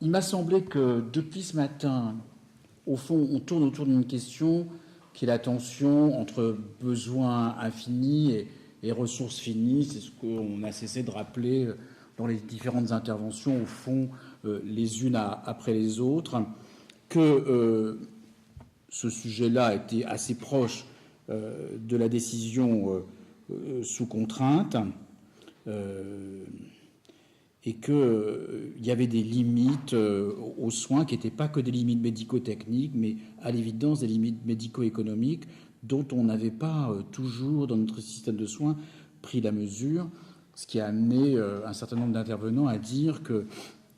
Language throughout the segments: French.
Il m'a semblé que depuis ce matin, au fond, on tourne autour d'une question qui est la tension entre besoins infinis et ressources finies. C'est ce qu'on a cessé de rappeler dans les différentes interventions, au fond, les unes après les autres, que ce sujet-là a été assez proche de la décision sous contrainte, et qu'il y avait des limites aux soins qui n'étaient pas que des limites médico-techniques, mais à l'évidence des limites médico-économiques dont on n'avait pas toujours dans notre système de soins pris la mesure, ce qui a amené un certain nombre d'intervenants à dire que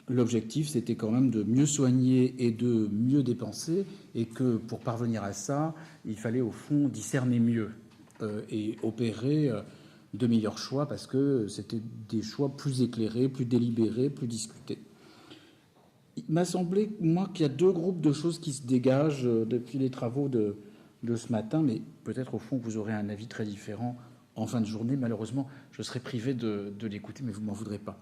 l'objectif, c'était quand même de mieux soigner et de mieux dépenser, et que pour parvenir à ça, il fallait au fond discerner mieux et opérer de meilleurs choix, parce que c'était des choix plus éclairés, plus délibérés, plus discutés. Il m'a semblé, moi, qu'il y a deux groupes de choses qui se dégagent depuis les travaux de ce matin, mais peut-être au fond vous aurez un avis très différent en fin de journée. Malheureusement, je serai privé de l'écouter, mais vous ne m'en voudrez pas.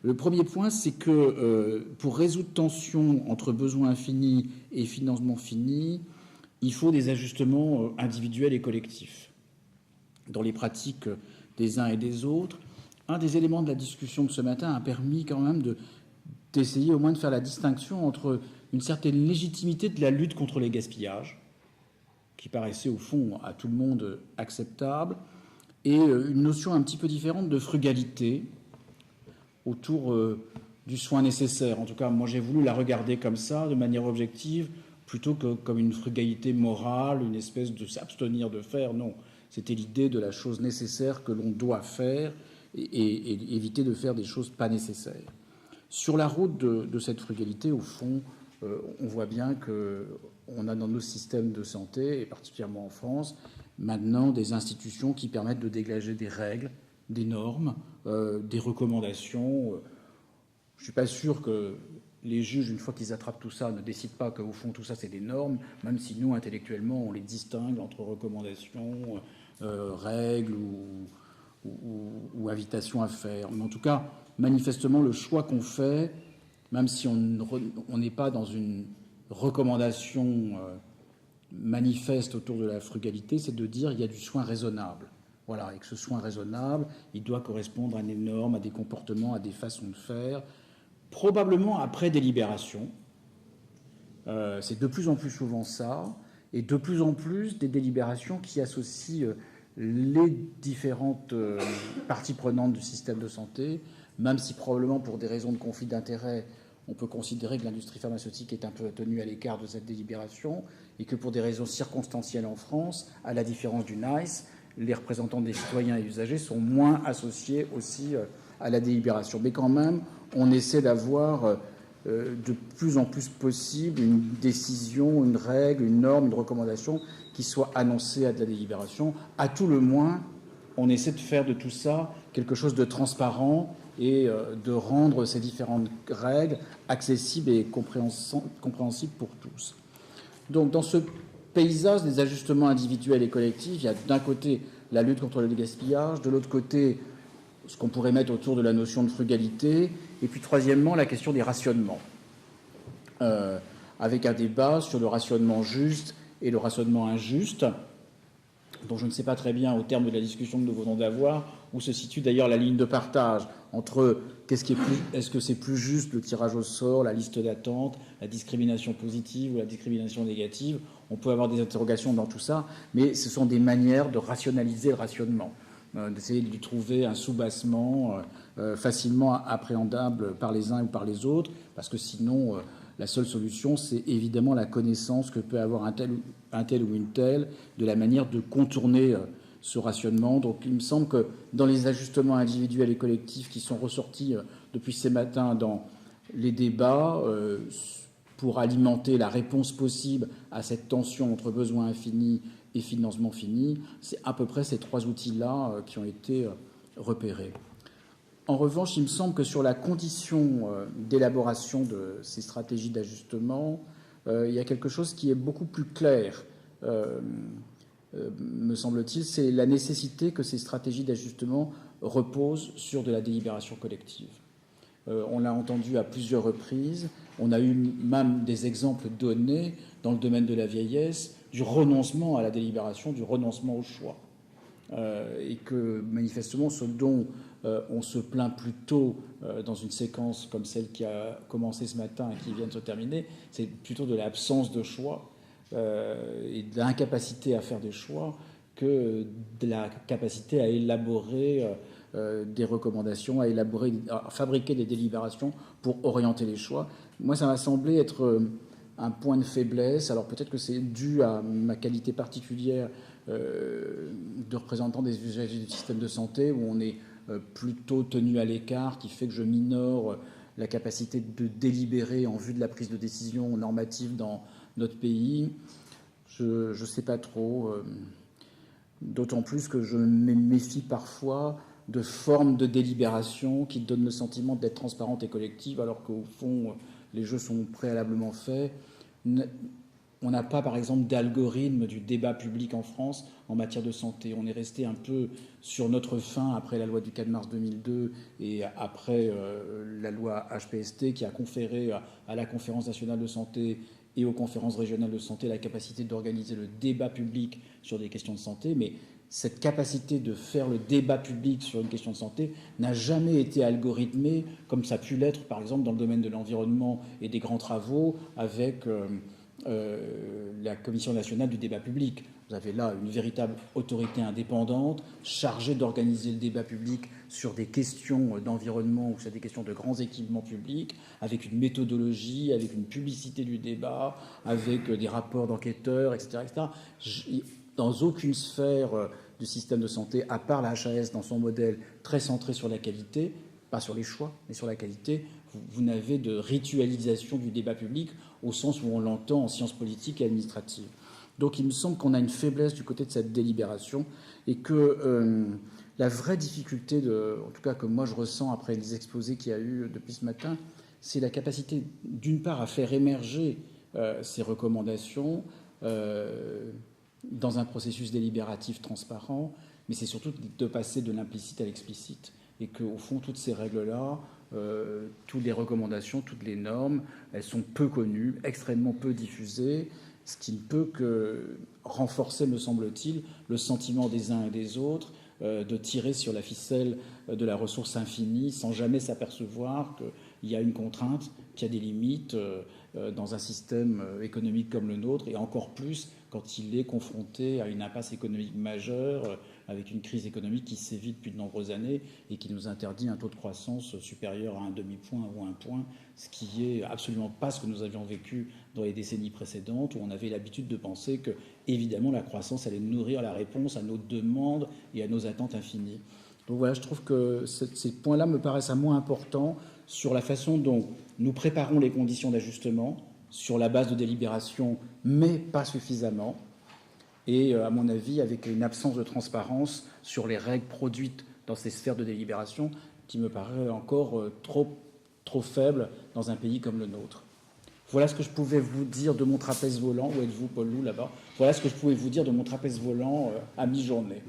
Le premier point, c'est que pour résoudre tension entre besoins infinis et financement fini, il faut des ajustements individuels et collectifs dans les pratiques des uns et des autres. Un des éléments de la discussion de ce matin a permis quand même d'essayer au moins de faire la distinction entre une certaine légitimité de la lutte contre les gaspillages, qui paraissait au fond à tout le monde acceptable, et une notion un petit peu différente de frugalité autour du soin nécessaire. En tout cas, moi j'ai voulu la regarder comme ça, de manière objective, plutôt que comme une frugalité morale, une espèce de s'abstenir de faire. Non, c'était l'idée de la chose nécessaire que l'on doit faire et éviter de faire des choses pas nécessaires. Sur la route de cette frugalité, au fond, on voit bien qu'on a dans nos systèmes de santé, et particulièrement en France, maintenant des institutions qui permettent de dégager des règles, des normes, des recommandations. Je ne suis pas sûr que les juges, une fois qu'ils attrapent tout ça, ne décident pas qu'au fond tout ça c'est des normes, même si nous, intellectuellement, on les distingue entre recommandations, règles ou invitations à faire. Mais en tout cas, manifestement, le choix qu'on fait, même si on n'est pas dans une recommandation manifeste autour de la frugalité, c'est de dire qu'il y a du soin raisonnable. Voilà, et que ce soin raisonnable, il doit correspondre à des normes, à des comportements, à des façons de faire, probablement après délibération. C'est de plus en plus souvent ça, et de plus en plus des délibérations qui associent les différentes parties prenantes du système de santé, même si probablement pour des raisons de conflit d'intérêts, on peut considérer que l'industrie pharmaceutique est un peu tenue à l'écart de cette délibération, et que pour des raisons circonstancielles en France, à la différence du NICE, les représentants des citoyens et usagers sont moins associés aussi à la délibération. Mais quand même, on essaie d'avoir de plus en plus possible une décision, une règle, une norme, une recommandation qui soit annoncée à de la délibération. À tout le moins, on essaie de faire de tout ça quelque chose de transparent et de rendre ces différentes règles accessibles et compréhensibles pour tous. Donc dans ce paysage des ajustements individuels et collectifs, il y a d'un côté la lutte contre le gaspillage, de l'autre côté ce qu'on pourrait mettre autour de la notion de frugalité, et puis troisièmement la question des rationnements, avec un débat sur le rationnement juste et le rationnement injuste, dont je ne sais pas très bien, au terme de la discussion que nous venons d'avoir, où se situe d'ailleurs la ligne de partage entre est-ce que c'est plus juste le tirage au sort, la liste d'attente, la discrimination positive ou la discrimination négative. On peut avoir des interrogations dans tout ça, mais ce sont des manières de rationaliser le rationnement, d'essayer de lui trouver un soubassement facilement appréhendable par les uns ou par les autres, parce que sinon la seule solution, c'est évidemment la connaissance que peut avoir un tel ou une telle de la manière de contourner ce rationnement. Donc il me semble que dans les ajustements individuels et collectifs qui sont ressortis depuis ces matins dans les débats, pour alimenter la réponse possible à cette tension entre besoins infinis et financement fini, c'est à peu près ces trois outils-là qui ont été repérés. En revanche, il me semble que sur la condition d'élaboration de ces stratégies d'ajustement, il y a quelque chose qui est beaucoup plus clair, me semble-t-il, c'est la nécessité que ces stratégies d'ajustement reposent sur de la délibération collective. On l'a entendu à plusieurs reprises. On a eu même des exemples donnés dans le domaine de la vieillesse du renoncement à la délibération, du renoncement au choix. Et que manifestement, ce dont on se plaint plutôt dans une séquence comme celle qui a commencé ce matin et qui vient de se terminer, c'est plutôt de l'absence de choix et de l'incapacité à faire des choix que de la capacité à élaborer des recommandations, à fabriquer des délibérations pour orienter les choix. Moi, ça m'a semblé être un point de faiblesse. Alors peut-être que c'est dû à ma qualité particulière de représentant des usagers du système de santé, où on est plutôt tenu à l'écart, qui fait que je minore la capacité de délibérer en vue de la prise de décision normative dans notre pays. Je ne sais pas trop, d'autant plus que je me méfie parfois de formes de délibération qui donnent le sentiment d'être transparentes et collectives, alors qu'au fond, les jeux sont préalablement faits. On n'a pas, par exemple, d'algorithme du débat public en France en matière de santé. On est resté un peu sur notre faim après la loi du 4 mars 2002 et après la loi HPST qui a conféré à la Conférence nationale de santé et aux conférences régionales de santé la capacité d'organiser le débat public sur des questions de santé. Mais cette capacité de faire le débat public sur une question de santé n'a jamais été algorithmée comme ça a pu l'être, par exemple, dans le domaine de l'environnement et des grands travaux avec la Commission nationale du débat public. Vous avez là une véritable autorité indépendante chargée d'organiser le débat public sur des questions d'environnement ou sur des questions de grands équipements publics, avec une méthodologie, avec une publicité du débat, avec des rapports d'enquêteurs, etc., etc. Dans aucune sphère du système de santé, à part la HAS dans son modèle très centré sur la qualité, pas sur les choix, mais sur la qualité, vous n'avez de ritualisation du débat public au sens où on l'entend en sciences politiques et administratives. Donc il me semble qu'on a une faiblesse du côté de cette délibération et que la vraie difficulté, en tout cas que moi je ressens après les exposés qu'il y a eu depuis ce matin, c'est la capacité d'une part à faire émerger ces recommandations dans un processus délibératif transparent, mais c'est surtout de passer de l'implicite à l'explicite. Et qu'au fond, toutes ces règles-là, toutes les recommandations, toutes les normes, elles sont peu connues, extrêmement peu diffusées, ce qui ne peut que renforcer, me semble-t-il, le sentiment des uns et des autres de tirer sur la ficelle de la ressource infinie sans jamais s'apercevoir qu'il y a une contrainte, qu'il y a des limites dans un système économique comme le nôtre, et encore plus quand il est confronté à une impasse économique majeure, avec une crise économique qui sévit depuis de nombreuses années et qui nous interdit un taux de croissance supérieur à un demi-point ou un point, ce qui n'est absolument pas ce que nous avions vécu dans les décennies précédentes, où on avait l'habitude de penser que, évidemment, la croissance allait nourrir la réponse à nos demandes et à nos attentes infinies. Donc voilà, je trouve que ces points-là me paraissent à moins importants sur la façon dont nous préparons les conditions d'ajustement, sur la base de délibération, mais pas suffisamment, et à mon avis avec une absence de transparence sur les règles produites dans ces sphères de délibération qui me paraît encore trop faible dans un pays comme le nôtre. Voilà ce que je pouvais vous dire de mon trapèze volant. Où êtes-vous, Paul Loup, là-bas? Voilà ce que je pouvais vous dire de mon trapèze volant à mi-journée.